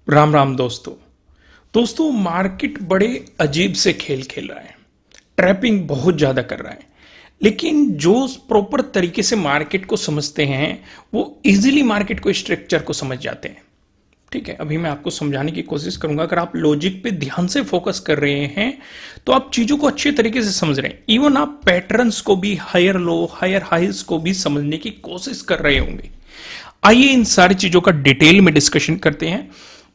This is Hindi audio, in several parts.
राम राम दोस्तों मार्केट बड़े अजीब से खेल खेल रहा है। ट्रैपिंग बहुत ज्यादा कर रहा है। लेकिन जो प्रॉपर तरीके से मार्केट को समझते हैं वो इजीली मार्केट को स्ट्रक्चर को समझ जाते हैं। ठीक है, अभी मैं आपको समझाने की कोशिश करूंगा। अगर आप लॉजिक पे ध्यान से फोकस कर रहे हैं तो आप चीजों को अच्छे तरीके से समझ रहे हैं। इवन आप पैटर्न्स को भी, हायर लो हायर हाइज को भी समझने की कोशिश कर रहे होंगे। आइए इन सारी चीजों का डिटेल में डिस्कशन करते हैं।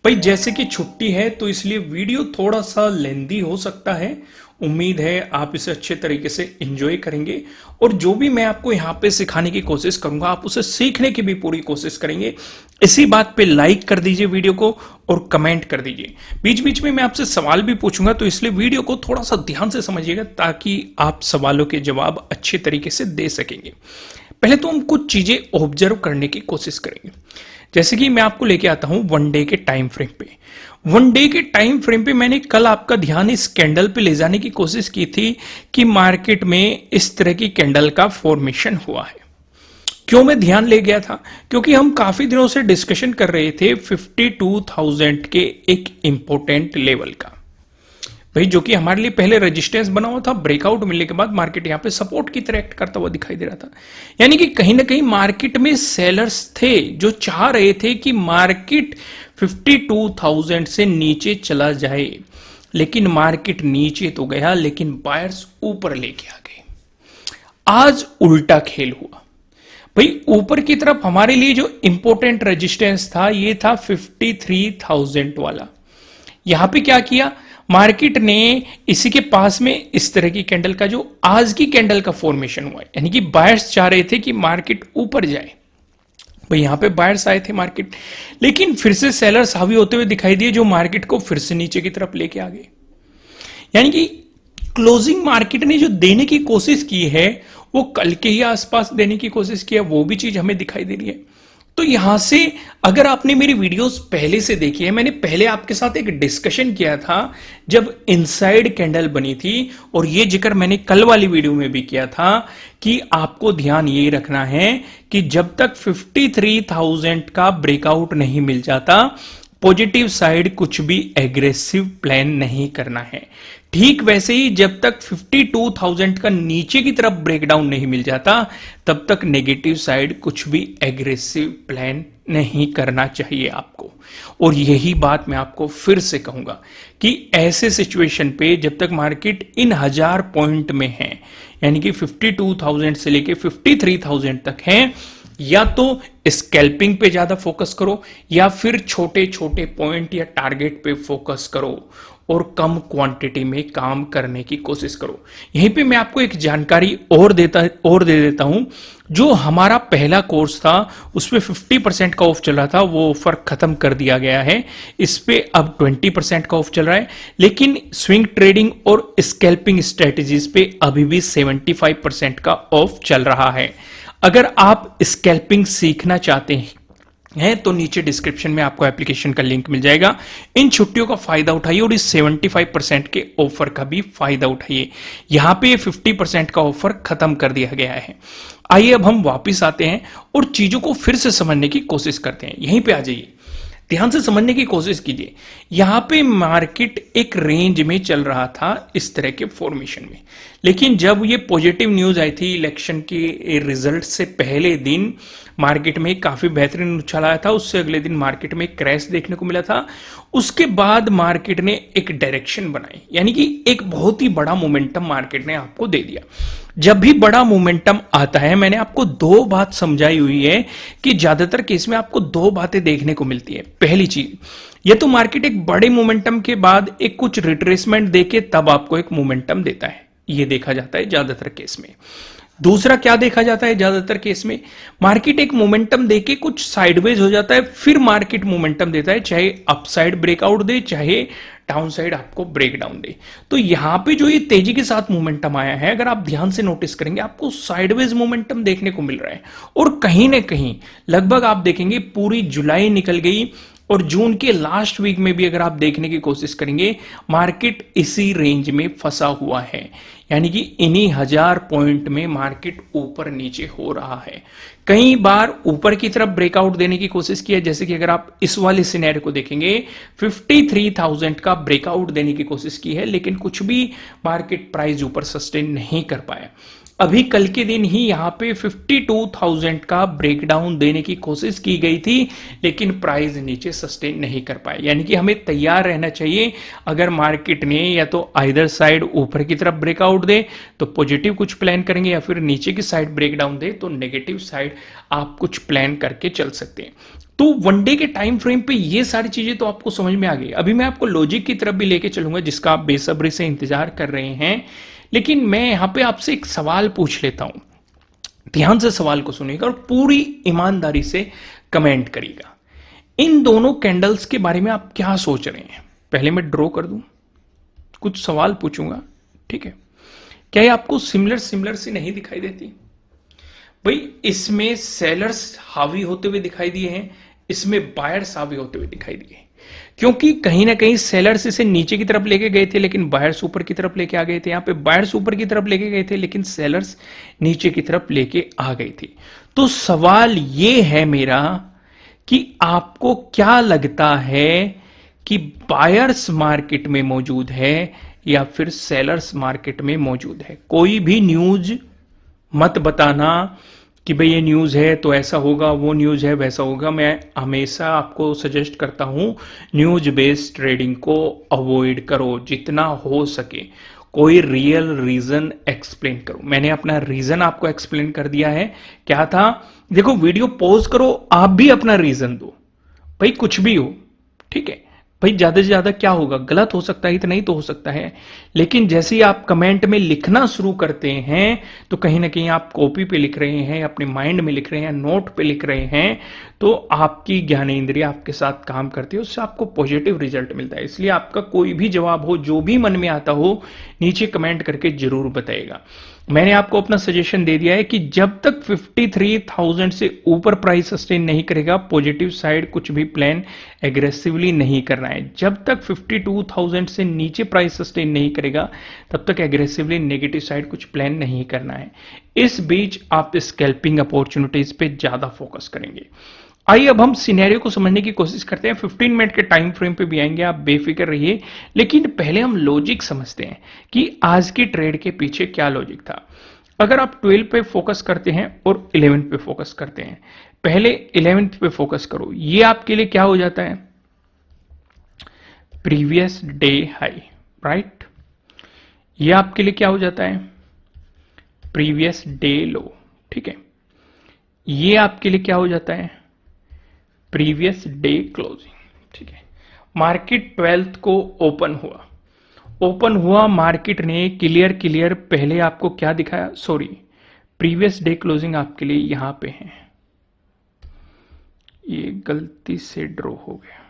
भाई जैसे कि छुट्टी है तो इसलिए वीडियो थोड़ा सा लेंदी हो सकता है। उम्मीद है आप इसे अच्छे तरीके से एंजॉय करेंगे और जो भी मैं आपको यहाँ पे सिखाने की कोशिश करूंगा आप उसे सीखने की भी पूरी कोशिश करेंगे। इसी बात पे लाइक कर दीजिए वीडियो को और कमेंट कर दीजिए। बीच बीच में मैं आपसे सवाल भी पूछूंगा तो इसलिए वीडियो को थोड़ा सा ध्यान से समझिएगा ताकि आप सवालों के जवाब अच्छे तरीके से दे सकेंगे। पहले तो हम कुछ चीजें ऑब्जर्व करने की कोशिश करेंगे। जैसे कि मैं आपको लेके आता हूं वन डे के टाइम फ्रेम पे। वन डे के टाइम फ्रेम पे मैंने कल आपका ध्यान इस कैंडल पे ले जाने की कोशिश की थी कि मार्केट में इस तरह की कैंडल का फॉर्मेशन हुआ है। क्यों मैं ध्यान ले गया था? क्योंकि हम काफी दिनों से डिस्कशन कर रहे थे 52,000 के एक इंपॉर्टेंट लेवल का, भाई जो कि हमारे लिए पहले रेजिस्टेंस बना हुआ था। ब्रेकआउट मिलने के बाद मार्केट यहां पे सपोर्ट की तरह एक्ट करता हुआ दिखाई दे रहा था। यानी कि कहीं ना कहीं मार्केट में सेलर्स थे जो चाह रहे थे कि मार्केट 52,000 से नीचे चला जाए। लेकिन मार्केट नीचे तो गया लेकिन बायर्स ऊपर लेके आ गए। आज उल्टा खेल हुआ। भाई ऊपर की तरफ हमारे लिए जो इंपॉर्टेंट रेजिस्टेंस था ये था 53,000 वाला। यहां पे क्या किया मार्केट ने, इसी के पास में इस तरह की कैंडल का जो आज की कैंडल का फॉर्मेशन हुआ है, यानी कि बायर्स चाह रहे थे कि मार्केट ऊपर जाए। भाई यहां पे बायर्स आए थे मार्केट, लेकिन फिर से सेलर्स हावी होते हुए दिखाई दिए जो मार्केट को फिर से नीचे की तरफ लेके आ गए। यानी कि क्लोजिंग मार्केट ने जो देने की कोशिश की है वो कल के ही आसपास देने की कोशिश की है, वो भी चीज हमें दिखाई दे रही है। तो यहां से अगर आपने मेरी वीडियोस पहले से देखी है, मैंने पहले आपके साथ एक डिस्कशन किया था जब इनसाइड कैंडल बनी थी, और ये जिक्र मैंने कल वाली वीडियो में भी किया था कि आपको ध्यान ये रखना है कि जब तक 53,000 का ब्रेकआउट नहीं मिल जाता पॉजिटिव साइड कुछ भी एग्रेसिव प्लान नहीं करना है। ठीक वैसे ही जब तक 52,000 का नीचे की तरफ ब्रेकडाउन नहीं मिल जाता तब तक नेगेटिव साइड कुछ भी एग्रेसिव प्लान नहीं करना चाहिए आपको। और यही बात मैं आपको फिर से कहूंगा कि ऐसे सिचुएशन पे जब तक मार्केट इन 1000 पॉइंट में है, यानी कि 52,000 से लेके 53,000 तक है, या तो स्कैल्पिंग पे ज्यादा फोकस करो या फिर छोटे छोटे पॉइंट या टारगेट पे फोकस करो और कम क्वांटिटी में काम करने की कोशिश करो। यहीं पे मैं आपको एक जानकारी और दे देता हूं। जो हमारा पहला कोर्स था उसमें 50% का ऑफ चल रहा था, वो ऑफर खत्म कर दिया गया है। इस पे अब 20% का ऑफ चल रहा है, लेकिन स्विंग ट्रेडिंग और स्कैल्पिंग स्ट्रेटजीज पे अभी भी 75% का ऑफ चल रहा है। अगर आप स्कैल्पिंग सीखना चाहते हैं तो नीचे डिस्क्रिप्शन में आपको एप्लीकेशन का लिंक मिल जाएगा। इन छुट्टियों का फायदा उठाइए और इस 75% के ऑफर का भी फायदा उठाइए। यहां पे 50% का ऑफर खत्म कर दिया गया है। आइए अब हम वापस आते हैं और चीजों को फिर से समझने की कोशिश करते हैं। यहीं पे आ जाइए, ध्यान से समझने की कोशिश कीजिए। यहां पे मार्केट एक रेंज में चल रहा था इस तरह के फॉर्मेशन में, लेकिन जब ये पॉजिटिव न्यूज आई थी इलेक्शन के रिजल्ट से पहले दिन मार्केट में काफी बेहतरीन उछाल आया था। उससे अगले दिन मार्केट में क्रैश देखने को मिला था। उसके बाद मार्केट ने एक डायरेक्शन बनाई, यानी कि एक बहुत ही बड़ा मोमेंटम मार्केट ने आपको दे दिया। जब भी बड़ा मोमेंटम आता है, मैंने आपको दो बात समझाई हुई है कि ज्यादातर केस में आपको दो बातें देखने को मिलती है। पहली चीज, ये तो मार्केट एक बड़े मोमेंटम के बाद एक कुछ रिट्रेसमेंट देके तब आपको एक मोमेंटम देता है, ये देखा जाता है ज्यादातर केस में। दूसरा क्या देखा जाता है ज्यादातर केस में, मार्केट एक मोमेंटम देके कुछ साइडवेज हो जाता है, फिर मार्केट मोमेंटम देता है, चाहे अपसाइड ब्रेकआउट दे चाहे डाउन साइड आपको ब्रेकडाउन दे। तो यहां पे जो ये तेजी के साथ मोमेंटम आया है, अगर आप ध्यान से नोटिस करेंगे आपको साइडवेज मोमेंटम देखने को मिल रहा है। और कहीं ना कहीं लगभग आप देखेंगे पूरी जुलाई निकल गई, और जून के लास्ट वीक में भी अगर आप देखने की कोशिश करेंगे, मार्केट इसी रेंज में फंसा हुआ है, यानी कि इन्हीं 1000 पॉइंट में मार्केट ऊपर नीचे हो रहा है। कई बार ऊपर की तरफ ब्रेकआउट देने की कोशिश की है, जैसे कि अगर आप इस वाले सिनेरियो को देखेंगे 53,000 का ब्रेकआउट देने की कोशिश की है, लेकिन कुछ भी मार्केट प्राइस ऊपर सस्टेन नहीं कर पाया। अभी कल के दिन ही यहां पे 52,000 का ब्रेकडाउन देने की कोशिश की गई थी, लेकिन प्राइस नीचे सस्टेन नहीं कर पाए। यानी कि हमें तैयार रहना चाहिए, अगर मार्केट ने या तो आइदर साइड ऊपर की तरफ ब्रेकआउट दे तो पॉजिटिव कुछ प्लान करेंगे, या फिर नीचे की साइड ब्रेकडाउन दे तो नेगेटिव साइड आप कुछ प्लान करके चल सकते हैं। तो वनडे के टाइम फ्रेम पे ये सारी चीजें तो आपको समझ में आ गई। अभी मैं आपको लॉजिक की तरफ भी लेके चलूंगा, जिसका आप बेसब्री से इंतजार कर रहे हैं। लेकिन मैं यहां पे आपसे एक सवाल पूछ लेता हूं, ध्यान से सवाल को सुनिएगा और पूरी ईमानदारी से कमेंट करिएगा। इन दोनों कैंडल्स के बारे में आप क्या सोच रहे हैं? पहले मैं ड्रॉ कर दूं, कुछ सवाल पूछूंगा, ठीक है? क्या ये आपको सिमिलर सिमिलर सी नहीं दिखाई देती? भाई इसमें सेलर्स हावी होते हुए दिखाई दिए हैं, इसमें बायर्स हावी होते हुए दिखाई दिए, क्योंकि कहीं ना कहीं सेलर्स इसे नीचे की तरफ लेके गए थे, लेकिन बायर्स ऊपर की तरफ लेके आ गए थे। यहां पे बायर्स ऊपर की तरफ लेके गए थे, लेकिन सेलर्स नीचे की तरफ लेके आ गई थी। तो सवाल ये है मेरा कि आपको क्या लगता है कि बायर्स मार्केट में मौजूद है या फिर सेलर्स मार्केट में मौजूद है? कोई भी न्यूज मत बताना कि भाई ये न्यूज़ है तो ऐसा होगा, वो न्यूज़ है वैसा होगा। मैं हमेशा आपको सजेस्ट करता हूं, न्यूज बेस्ड ट्रेडिंग को अवॉइड करो जितना हो सके। कोई रियल रीजन एक्सप्लेन करो। मैंने अपना रीजन आपको एक्सप्लेन कर दिया है। क्या था? देखो, वीडियो पॉज करो, आप भी अपना रीजन दो, भाई कुछ भी हो, ठीक है? भाई ज्यादा से ज्यादा क्या होगा? गलत हो सकता है, इतना ही तो हो सकता है। लेकिन जैसे ही आप कमेंट में लिखना शुरू करते हैं तो कहीं ना कहीं आप कॉपी पे लिख रहे हैं, अपने माइंड में लिख रहे हैं, नोट पे लिख रहे हैं, तो आपकी ज्ञानेंद्रिय आपके साथ काम करती है, उससे आपको पॉजिटिव रिजल्ट मिलता है। इसलिए आपका कोई भी जवाब हो, जो भी मन में आता हो, नीचे कमेंट करके जरूर बताइएगा। मैंने आपको अपना सजेशन दे दिया है कि जब तक 53,000 से ऊपर प्राइस सस्टेन नहीं करेगा, पॉजिटिव साइड कुछ भी प्लान एग्रेसिवली नहीं करना है। जब तक 52,000 से नीचे प्राइस सस्टेन नहीं करेगा, तब तक एग्रेसिवली नेगेटिव साइड कुछ प्लान नहीं करना है। इस बीच आप स्कैल्पिंग अपॉर्चुनिटीज पे ज्यादा फोकस करेंगे। आइए अब हम सिनेरियो को समझने की कोशिश करते हैं। 15 मिनट के टाइम फ्रेम पे भी आएंगे, आप बेफिक्र रहिए। लेकिन पहले हम लॉजिक समझते हैं कि आज की ट्रेड के पीछे क्या लॉजिक था। अगर आप 12 पे फोकस करते हैं और 11 पे फोकस करते हैं, पहले 11 पे फोकस करो। ये आपके लिए क्या हो जाता है? Previous day high, right? ये आपके लिए क्या हो जाता है? प्रीवियस डे लो, ठीक है? ये आपके लिए क्या हो जाता है? प्रीवियस डे क्लोजिंग, ठीक है? मार्केट 12th को ओपन हुआ, मार्केट ने क्लियर पहले आपको क्या दिखाया? सॉरी, प्रीवियस डे क्लोजिंग आपके लिए यहां पे है, ये गलती से ड्रॉ हो गया,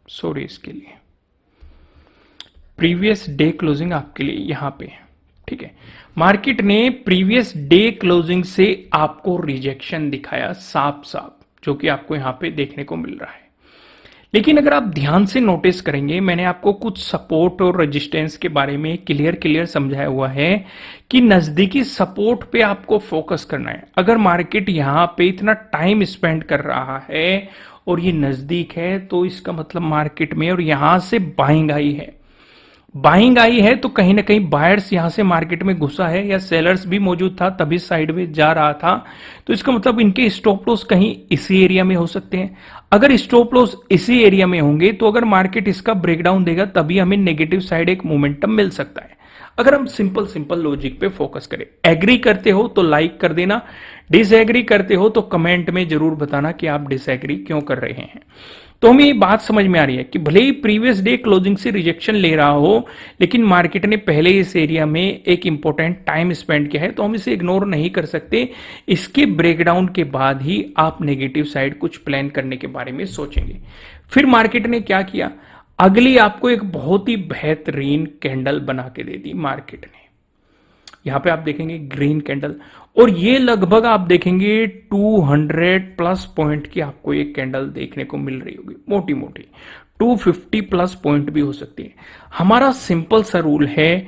सॉरी इसके लिए। प्रीवियस डे क्लोजिंग आपके लिए यहां पे है, ठीक है? मार्केट ने प्रीवियस डे क्लोजिंग से आपको रिजेक्शन दिखाया साफ साफ, जो कि आपको यहां पे देखने को मिल रहा है। लेकिन अगर आप ध्यान से नोटिस करेंगे, मैंने आपको कुछ सपोर्ट और रेजिस्टेंस के बारे में क्लियर समझाया हुआ है कि नजदीकी सपोर्ट पे आपको फोकस करना है। अगर मार्केट यहां पे इतना टाइम स्पेंड कर रहा है और ये नजदीक है, तो इसका मतलब मार्केट में और यहां से बाइंग आई है, तो कहीं ना कहीं बायर्स यहां से मार्केट में घुसा है, या सेलर्स भी मौजूद था तभी साइडवेज जा रहा था। तो इसका मतलब इनके स्टॉप लॉस कहीं इसी एरिया में हो सकते हैं। अगर स्टॉप लॉस इसी एरिया में होंगे, तो अगर मार्केट इसका ब्रेकडाउन देगा तभी हमें नेगेटिव साइड एक मोमेंटम मिल सकता है। अगर हम सिंपल लॉजिक पे फोकस करें। एग्री करते हो तो लाइक कर देना, डिसएग्री करते हो तो कमेंट में जरूर बताना कि आप डिसएग्री क्यों कर रहे हैं। तो हमें ये बात समझ में आ रही है कि भले ही प्रीवियस डे क्लोजिंग से रिजेक्शन ले रहा हो, लेकिन मार्केट ने पहले इस एरिया में एक इंपॉर्टेंट टाइम स्पेंड किया है, तो हम इसे इग्नोर नहीं कर सकते। इसके ब्रेकडाउन के बाद ही आप नेगेटिव साइड कुछ प्लान करने के बारे में सोचेंगे। फिर मार्केट ने क्या किया? अगली आपको एक बहुत ही बेहतरीन कैंडल बना के दे दी मार्केट ने। यहाँ पे आप देखेंगे ग्रीन कैंडल, और ये लगभग आप देखेंगे 200 प्लस पॉइंट की आपको एक कैंडल देखने को मिल रही होगी, मोटी मोटी 250 प्लस पॉइंट भी हो सकती है। हमारा सिंपल सा रूल है,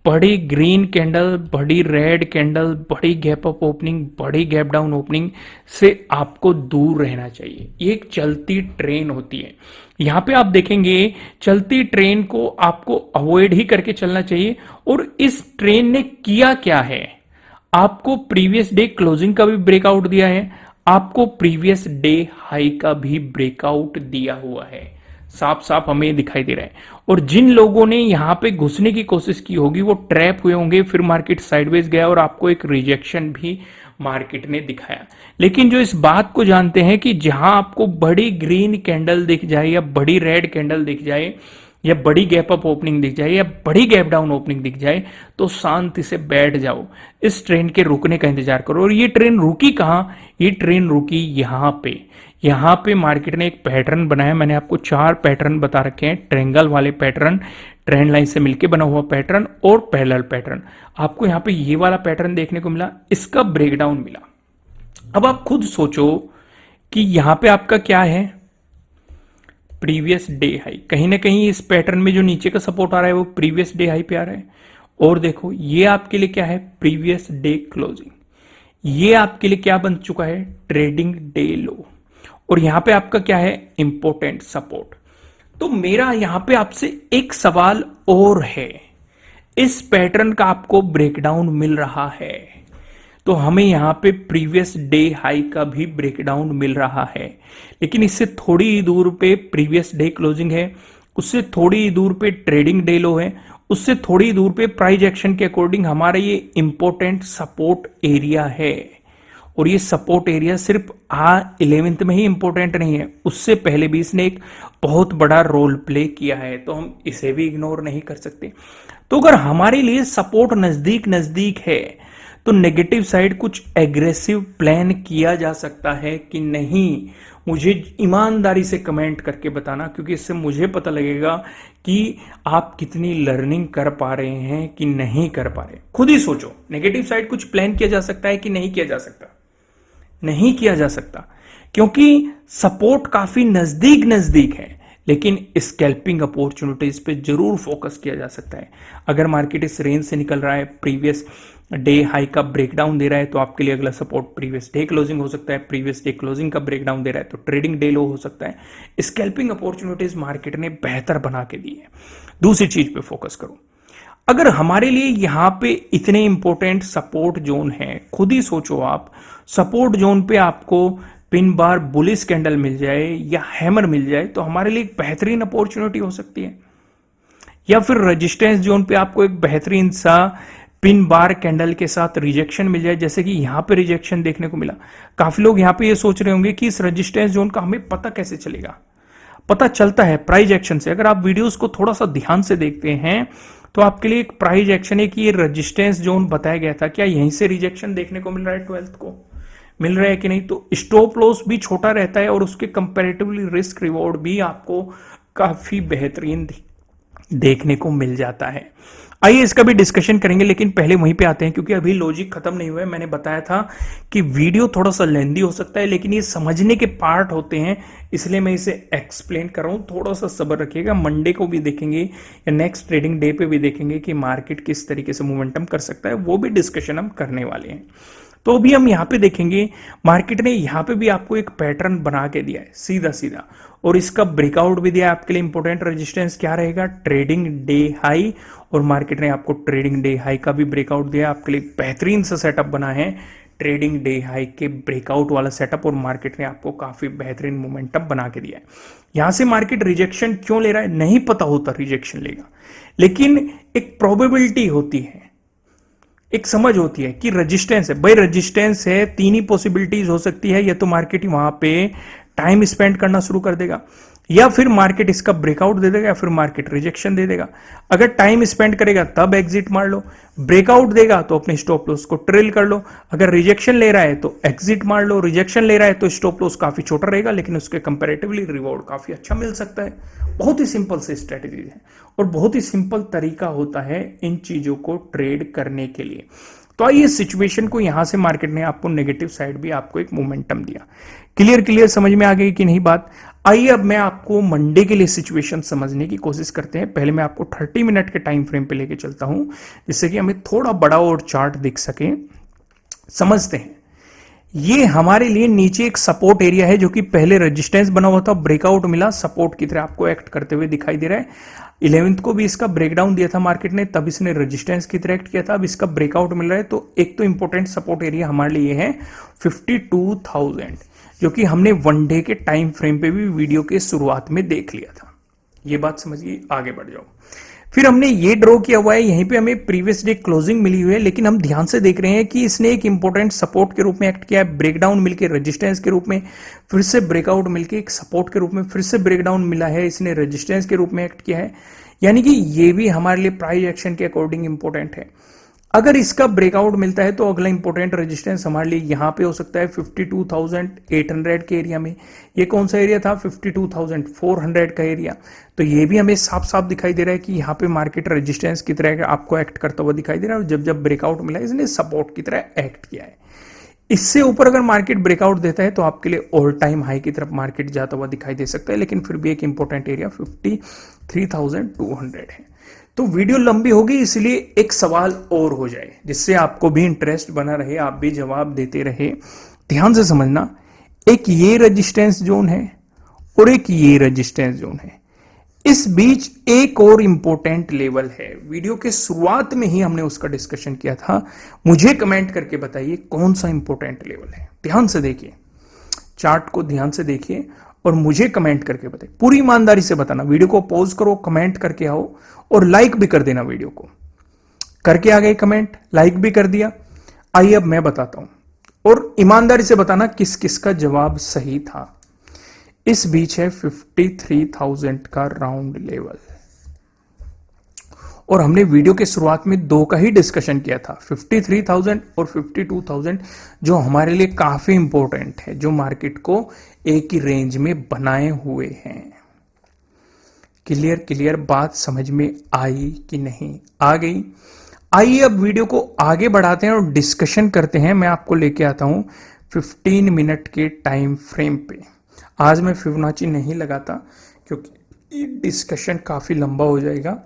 बड़ी ग्रीन कैंडल, बड़ी रेड कैंडल, बड़ी गैप अप ओपनिंग, बड़ी गैप डाउन ओपनिंग से आपको दूर रहना चाहिए। ये एक चलती ट्रेन होती है। यहां पे आप देखेंगे चलती ट्रेन को आपको अवॉइड ही करके चलना चाहिए। और इस ट्रेन ने किया क्या है, आपको प्रीवियस डे क्लोजिंग का भी ब्रेकआउट दिया है, आपको प्रीवियस डे हाई का भी ब्रेकआउट दिया हुआ है, साफ साफ हमें दिखाई दे रहा है। और जिन लोगों ने यहां पे घुसने की कोशिश की होगी वो ट्रैप हुए होंगे, फिर मार्केट साइडवेज गया और आपको एक रिजेक्शन भी मार्केट ने दिखाया। लेकिन जो इस बात को जानते हैं कि जहां आपको बड़ी ग्रीन कैंडल दिख जाए या बड़ी रेड कैंडल दिख जाए या बड़ी गैप अप ओपनिंग दिख जाए या बड़ी गैप डाउन ओपनिंग दिख जाए, तो शांति से बैठ जाओ, इस ट्रेन के रुकने का इंतजार करो। और ये ट्रेन रुकी कहां, ये ट्रेन रुकी यहां पे मार्केट ने एक पैटर्न बनाया। मैंने आपको 4 पैटर्न बता रखे हैं, ट्रेंगल वाले पैटर्न, ट्रेंड लाइन से मिलकर बना हुआ पैटर्न और पैरेलल पैटर्न। आपको यहां पे ये वाला पैटर्न देखने को मिला, इसका ब्रेकडाउन मिला। अब आप खुद सोचो कि यहां पे आपका क्या है, प्रीवियस डे हाई। कहीं ना कहीं इस पैटर्न में जो नीचे का सपोर्ट आ रहा है वो प्रीवियस डे हाई पे आ रहा है। और देखो ये आपके लिए क्या है, प्रीवियस डे क्लोजिंग। ये आपके लिए क्या बन चुका है, ट्रेडिंग डे लो। और यहां पे आपका क्या है, इंपॉर्टेंट सपोर्ट। तो मेरा यहां पे आपसे एक सवाल और है, इस पैटर्न का आपको ब्रेकडाउन मिल रहा है, तो हमें यहां पे प्रीवियस डे हाई का भी ब्रेकडाउन मिल रहा है। लेकिन इससे थोड़ी ही दूर पे प्रीवियस डे क्लोजिंग है, उससे थोड़ी ही दूर पे ट्रेडिंग डे लो है, उससे थोड़ी दूर पे प्राइस एक्शन के अकॉर्डिंग हमारा ये इंपॉर्टेंट सपोर्ट एरिया है। और ये सपोर्ट एरिया सिर्फ 11th में ही इंपॉर्टेंट नहीं है, उससे पहले भी इसने एक बहुत बड़ा रोल प्ले किया है, तो हम इसे भी इग्नोर नहीं कर सकते। तो अगर हमारे लिए सपोर्ट नजदीक नजदीक है तो नेगेटिव साइड कुछ एग्रेसिव प्लान किया जा सकता है कि नहीं, मुझे ईमानदारी से कमेंट करके बताना, क्योंकि इससे मुझे पता लगेगा कि आप कितनी लर्निंग कर पा रहे हैं कि नहीं कर पा रहे। खुद ही सोचो, नेगेटिव साइड कुछ प्लान किया जा सकता है कि नहीं किया जा सकता, नहीं किया जा सकता, क्योंकि सपोर्ट काफी नजदीक नजदीक है। लेकिन स्कैल्पिंग अपॉर्चुनिटीज पे जरूर फोकस किया जा सकता है। अगर मार्केट इस रेंज से निकल रहा है, प्रीवियस डे हाई का ब्रेकडाउन दे रहा है, तो आपके लिए अगला सपोर्ट प्रीवियस डे क्लोजिंग हो सकता है। प्रीवियस डे क्लोजिंग का ब्रेकडाउन दे रहा है तो ट्रेडिंग डे लो हो सकता है। स्कैल्पिंग अपॉर्चुनिटीज मार्केट ने बेहतर बना के दी है। दूसरी चीज पे फोकस करो, अगर हमारे लिए यहां पे इतने इंपॉर्टेंट सपोर्ट जोन है, खुद ही सोचो आप, सपोर्ट जोन पे आपको पिन बार बुलिश कैंडल मिल जाए या हैमर मिल जाए तो हमारे लिए एक बेहतरीन अपॉर्चुनिटी हो सकती है। या फिर रेजिस्टेंस जोन पे आपको एक बेहतरीन सा पिन बार कैंडल के साथ रिजेक्शन मिल जाए, जैसे कि यहां पे रिजेक्शन देखने को मिला। काफी लोग यहां पे ये सोच रहे होंगे कि इस रेजिस्टेंस जोन का हमें पता कैसे चलेगा। पता चलता है प्राइस एक्शन से। अगर आप वीडियोस को थोड़ा सा ध्यान से देखते हैं तो आपके लिए एक प्राइस एक्शन है कि ये रेजिस्टेंस जोन बताया गया था, क्या यहीं से रिजेक्शन देखने को मिल रहा है, 12th को मिल रहा है कि नहीं। तो स्टॉप लॉस भी छोटा रहता है और उसके कंपैरेटिवली रिस्क रिवॉर्ड भी आपको काफी बेहतरीन देखने को मिल जाता है। आइए इसका भी डिस्कशन करेंगे, लेकिन पहले वहीं पे आते हैं, क्योंकि अभी लॉजिक खत्म नहीं हुआ है। मैंने बताया था कि वीडियो थोड़ा सा लेंदी हो सकता है, लेकिन ये समझने के पार्ट होते हैं, इसलिए मैं इसे एक्सप्लेन कर रहा हूं। थोड़ा सा सब्र रखिएगा, मंडे को भी देखेंगे या नेक्स्ट ट्रेडिंग डे पे भी देखेंगे कि मार्केट किस तरीके से मोमेंटम कर सकता है, वो भी डिस्कशन हम करने वाले हैं। तो अभी हम यहां पे देखेंगे, मार्केट ने यहां पे भी आपको एक पैटर्न बना के दिया है सीधा सीधा, और इसका ब्रेकआउट भी दिया है। आपके लिए इंपॉर्टेंट रेजिस्टेंस क्या रहेगा, ट्रेडिंग डे हाई, और मार्केट ने आपको ट्रेडिंग डे हाई का भी ब्रेकआउट दिया। आपके लिए बेहतरीन सा सेटअप बना है, ट्रेडिंग डे हाई के ब्रेकआउट वाला सेटअप, और मार्केट ने आपको काफी बेहतरीन मोमेंटम बना के दिया है। यहां से मार्केट रिजेक्शन क्यों ले रहा है नहीं पता होता, रिजेक्शन लेगा, लेकिन एक प्रोबेबिलिटी होती है, एक समझ होती है कि रेजिस्टेंस है। भाई रेजिस्टेंस है, 3 ही पॉसिबिलिटीज हो सकती है, या तो मार्केट वहां पे टाइम स्पेंड करना शुरू कर देगा, या फिर मार्केट इसका ब्रेकआउट दे देगा, या फिर मार्केट रिजेक्शन दे देगा। अगर टाइम स्पेंड करेगा तब एग्जिट मार लो, ब्रेकआउट देगा तो अपने स्टॉप लॉस को ट्रेल कर लो। अगर रिजेक्शन ले रहा है तो एग्जिट मार लो, रिजेक्शन ले रहा है तो स्टॉप लॉस काफी छोटा रहेगा, लेकिन उसके कंपैरेटिवली रिवॉर्ड काफी अच्छा मिल सकता है। बहुत ही सिंपल से स्ट्रेटेजी है और बहुत ही सिंपल तरीका होता है इन चीजों को ट्रेड करने के लिए। तो आइए सिचुएशन को यहां से मार्केट ने आपको नेगेटिव साइड भी आपको एक मोमेंटम दिया। क्लियर समझ में आ गई कि नहीं बात? आइए अब मैं आपको मंडे के लिए सिचुएशन समझने की कोशिश करते हैं। पहले मैं आपको 30 मिनट के टाइम फ्रेम पे लेके चलता हूं जिससे कि हमें थोड़ा बड़ा और चार्ट दिख सके। समझते हैं, ये हमारे लिए नीचे एक सपोर्ट एरिया है जो कि पहले रेजिस्टेंस बना हुआ था, ब्रेकआउट मिला, सपोर्ट की तरह आपको एक्ट करते हुए दिखाई दे रहा है। 11th को भी इसका ब्रेकडाउन दिया था मार्केट ने, तब इसने रेजिस्टेंस की तरह एक्ट किया था, अब इसका ब्रेकआउट मिल रहा है। तो एक तो इंपॉर्टेंट सपोर्ट एरिया हमारे लिए है 52,000, जो कि हमने वन डे के टाइम फ्रेम पे भी वीडियो के शुरुआत में देख लिया था। ये बात समझिए, आगे बढ़ जाओ। फिर हमने ये ड्रॉ किया हुआ है, यहीं पे हमें प्रीवियस डे क्लोजिंग मिली हुई है, लेकिन हम ध्यान से देख रहे हैं कि इसने एक इंपॉर्टेंट सपोर्ट के रूप में एक्ट किया है, ब्रेकडाउन मिलके रेजिस्टेंस के रूप में, फिर से ब्रेकआउट मिलके एक सपोर्ट के रूप में, फिर से ब्रेकडाउन मिला है, इसने रेजिस्टेंस के रूप में एक्ट किया है। यानी कि ये भी हमारे लिए प्राइस एक्शन के अकॉर्डिंग इंपॉर्टेंट है। अगर इसका ब्रेकआउट मिलता है तो अगला इंपॉर्टेंट रेजिस्टेंस हमारे लिए यहां पे हो सकता है 52,800 के एरिया में। ये कौन सा एरिया था? 52,400 का एरिया। तो ये भी हमें साफ साफ दिखाई दे रहा है कि यहाँ पे मार्केट रेजिस्टेंस की तरह आपको एक्ट करता हुआ दिखाई दे रहा है, और जब जब ब्रेकआउट मिला है इसने सपोर्ट की तरह एक्ट किया है। इससे ऊपर अगर मार्केट ब्रेकआउट देता है तो आपके लिए ऑल टाइम हाई की तरफ मार्केट जाता हुआ दिखाई दे सकता है, लेकिन फिर भी एक इंपॉर्टेंट एरिया 53,200 है। तो वीडियो लंबी होगी, इसलिए एक सवाल और हो जाए जिससे आपको भी इंटरेस्ट बना रहे, आप भी जवाब देते रहे। ध्यान से समझना, एक ये रेजिस्टेंस जोन है और एक ये रेजिस्टेंस जोन है, इस बीच एक और इंपॉर्टेंट लेवल है। वीडियो के शुरुआत में ही हमने उसका डिस्कशन किया था। मुझे कमेंट करके बताइए कौन सा इंपॉर्टेंट लेवल है। ध्यान से देखिए, चार्ट को ध्यान से देखिए और मुझे कमेंट करके बताइए, पूरी ईमानदारी से बताना। वीडियो को पॉज करो, कमेंट करके आओ और लाइक भी कर देना। वीडियो को करके आ गए कमेंट, लाइक भी कर दिया। आइए अब मैं बताता हूं और ईमानदारी से बताना किस किस का जवाब सही था। इस बीच है 53,000 का राउंड लेवल, और हमने वीडियो के शुरुआत में दो का ही डिस्कशन किया था, 53,000 और 52,000, जो हमारे लिए काफी इंपॉर्टेंट है, जो मार्केट को एक ही रेंज में बनाए हुए हैं। क्लियर बात समझ में आई कि नहीं? आ गई। आइए अब वीडियो को आगे बढ़ाते हैं और डिस्कशन करते हैं। मैं आपको लेके आता हूं 15 मिनट के टाइम फ्रेम पे। आज मैं फिबोनाची नहीं लगाता क्योंकि डिस्कशन काफी लंबा हो जाएगा।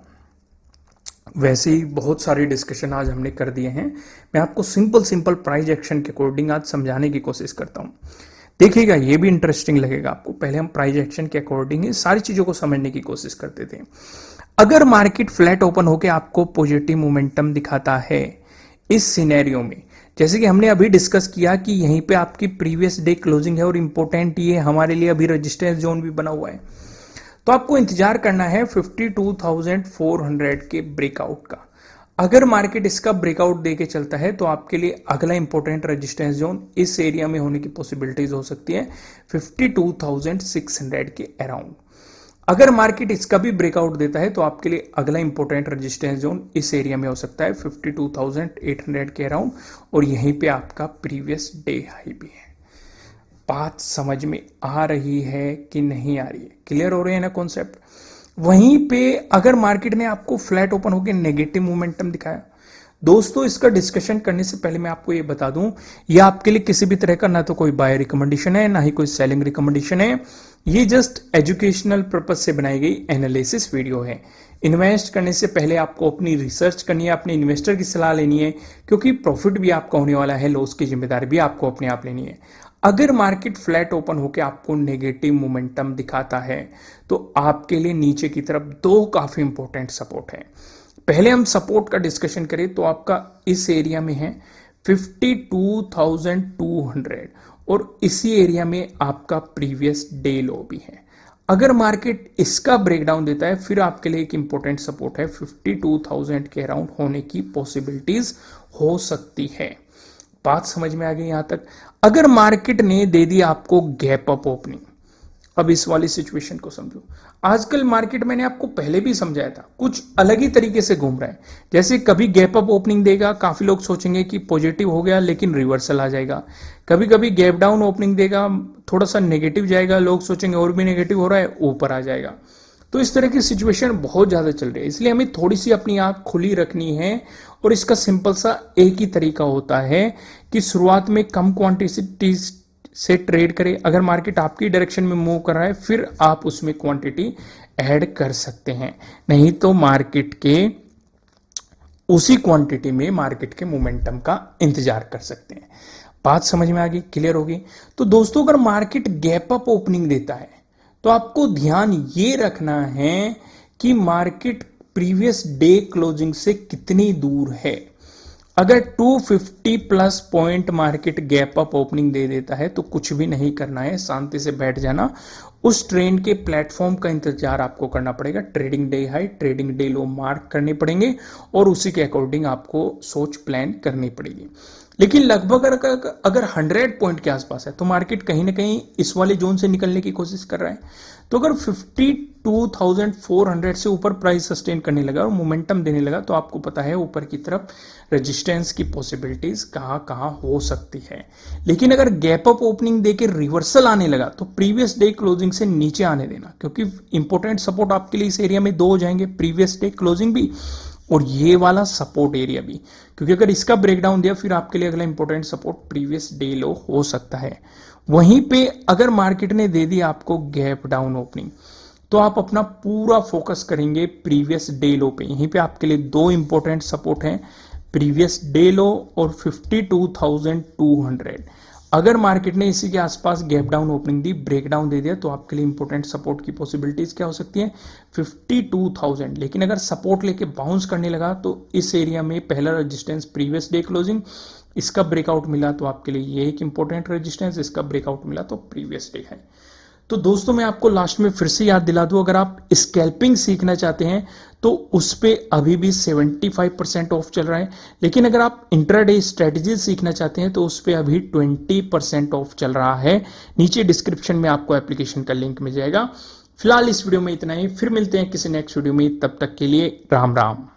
वैसे ही बहुत सारे डिस्कशन आज हमने कर दिए हैं। मैं आपको सिंपल प्राइस एक्शन के अकॉर्डिंग आज समझाने की कोशिश करता हूं। देखिएगा, ये भी इंटरेस्टिंग लगेगा आपको। पहले हम प्राइस एक्शन के अकॉर्डिंग ही सारी चीजों को समझने की कोशिश करते थे। अगर मार्केट फ्लैट ओपन होकर आपको पॉजिटिव मोमेंटम दिखाता है इस सिनेरियो में, जैसे कि हमने अभी डिस्कस किया कि यहीं पे आपकी प्रीवियस डे क्लोजिंग है और इंपॉर्टेंट ये हमारे लिए अभी रेजिस्टेंस जोन भी बना हुआ है, तो आपको इंतजार करना है 52,400 के ब्रेकआउट का। अगर मार्केट इसका ब्रेकआउट देके चलता है तो आपके लिए अगला इंपॉर्टेंट रेजिस्टेंस जोन इस एरिया में होने की पॉसिबिलिटीज हो सकती है 52,600 के अराउंड। अगर मार्केट इसका भी ब्रेकआउट देता है तो आपके लिए अगला इंपॉर्टेंट रेजिस्टेंस जोन इस एरिया में हो सकता है 52,800 के अराउंड, और यहीं पे आपका प्रीवियस डे हाई भी है। बात समझ में आ रही है कि नहीं आ रही है? क्लियर हो रहे हैं ना कॉन्सेप्ट? वहीं पे अगर मार्केट ने आपको फ्लैट ओपन होकर नेगेटिव मोमेंटम दिखाया, दोस्तों इसका डिस्कशन करने से पहले मैं आपको ये बता दूं, ये आपके लिए किसी भी तरह का ना तो कोई बाय रिकमेंडेशन है ना ही कोई सेलिंग रिकमेंडेशन है। ये जस्ट एजुकेशनल पर्पज से बनाई गई एनालिसिस वीडियो है। इन्वेस्ट करने से पहले आपको अपनी रिसर्च करनी है, अपने इन्वेस्टर की सलाह लेनी है, क्योंकि प्रॉफिट भी आपका होने वाला है, लॉस की जिम्मेदारी भी आपको अपने आप लेनी है। अगर मार्केट फ्लैट ओपन होकर आपको नेगेटिव मोमेंटम दिखाता है तो आपके लिए नीचे की तरफ दो काफी इंपॉर्टेंट सपोर्ट है। पहले हम सपोर्ट का डिस्कशन करें तो आपका इस एरिया में है 52,200, और इसी एरिया में आपका प्रीवियस डे लो भी है। अगर मार्केट इसका ब्रेकडाउन देता है फिर आपके लिए एक इंपॉर्टेंट सपोर्ट है 52,000 के अराउंड होने की पॉसिबिलिटीज हो सकती है। बात समझ में आ गई यहां तक? अगर मार्केट ने दे दी आपको गैप अप ओपनिंग, अब इस वाली सिचुएशन को समझो। आजकल मार्केट मैंने आपको पहले भी समझाया था, कुछ अलग ही तरीके से घूम रहा है। जैसे कभी गैप अप ओपनिंग देगा, काफी लोग सोचेंगे कि पॉजिटिव हो गया, लेकिन रिवर्सल आ जाएगा। कभी कभी गैप डाउन ओपनिंग देगा, थोड़ा सा नेगेटिव जाएगा, लोग सोचेंगे और भी नेगेटिव हो रहा है, ऊपर आ जाएगा। तो इस तरह की सिचुएशन बहुत ज़्यादा चल रही है, इसलिए हमें थोड़ी सी अपनी आंख खुली रखनी है। और इसका सिंपल सा एक ही तरीका होता है कि शुरुआत में कम क्वांटिटी से ट्रेड करें। अगर मार्केट आपकी डायरेक्शन में मूव कर रहा है फिर आप उसमें क्वांटिटी ऐड कर सकते हैं, नहीं तो मार्केट के उसी क्वांटिटी में मार्केट के मोमेंटम का इंतजार कर सकते हैं। बात समझ में आ गई, क्लियर होगी? तो दोस्तों अगर मार्केट गैप अप ओपनिंग देता है तो आपको ध्यान ये रखना है कि मार्केट प्रीवियस डे क्लोजिंग से कितनी दूर है। अगर 250 plus point market gap up opening दे देता है तो कुछ भी नहीं करना है, शांति से बैठ जाना। उस ट्रेंड के प्लेटफॉर्म का इंतजार आपको करना पड़ेगा। Trading day high, trading day लो मार्क करने पड़ेंगे और उसी के अकॉर्डिंग आपको सोच प्लान करनी पड़ेगी। लेकिन लगभग अगर 100 पॉइंट के आसपास है तो मार्केट कहीं ना कहीं इस वाले जोन से निकलने की कोशिश कर रहा है। तो अगर 52,400 से ऊपर प्राइस सस्टेन करने लगा और मोमेंटम देने लगा तो आपको पता है ऊपर की तरफ रेजिस्टेंस की पॉसिबिलिटीज कहां कहां हो सकती है। लेकिन अगर गैप अप ओपनिंग देके रिवर्सल आने लगा तो प्रीवियस डे क्लोजिंग से नीचे आने देना, क्योंकि इंपॉर्टेंट सपोर्ट आपके लिए इस एरिया में 2 हो जाएंगे, प्रीवियस डे क्लोजिंग भी और ये वाला सपोर्ट एरिया भी। क्योंकि अगर इसका ब्रेकडाउन दिया फिर आपके लिए अगला इंपॉर्टेंट सपोर्ट प्रीवियस डे लो हो सकता है। वहीं पे अगर मार्केट ने दे दी आपको गैप डाउन ओपनिंग तो आप अपना पूरा फोकस करेंगे प्रीवियस डे लो पे। यहीं पे आपके लिए 2 इंपॉर्टेंट सपोर्ट हैं, प्रीवियस डे लो और 52,200। अगर मार्केट ने इसी के आसपास गैप डाउन ओपनिंग दी, ब्रेकडाउन दे दिया तो आपके लिए इंपॉर्टेंट सपोर्ट की पॉसिबिलिटीज क्या हो सकती है? 52,000। लेकिन अगर सपोर्ट लेके बाउंस करने लगा तो इस एरिया में पहला रेजिस्टेंस प्रीवियस डे क्लोजिंग, इसका ब्रेकआउट मिला तो आपके लिए ये एक इंपॉर्टेंट रेजिस्टेंस, इसका ब्रेकआउट मिला तो प्रीवियस डे है। तो दोस्तों मैं आपको लास्ट में फिर से याद दिला दूं, अगर आप स्कैल्पिंग सीखना चाहते हैं तो उस पे अभी भी 75% ऑफ चल रहा है। लेकिन अगर आप इंट्राडे स्ट्रेटजी सीखना चाहते हैं तो उस पे अभी 20% ऑफ चल रहा है। नीचे डिस्क्रिप्शन में आपको एप्लीकेशन का लिंक मिल जाएगा। फिलहाल इस वीडियो में इतना ही, फिर मिलते हैं किसी नेक्स्ट वीडियो में, तब तक के लिए राम राम।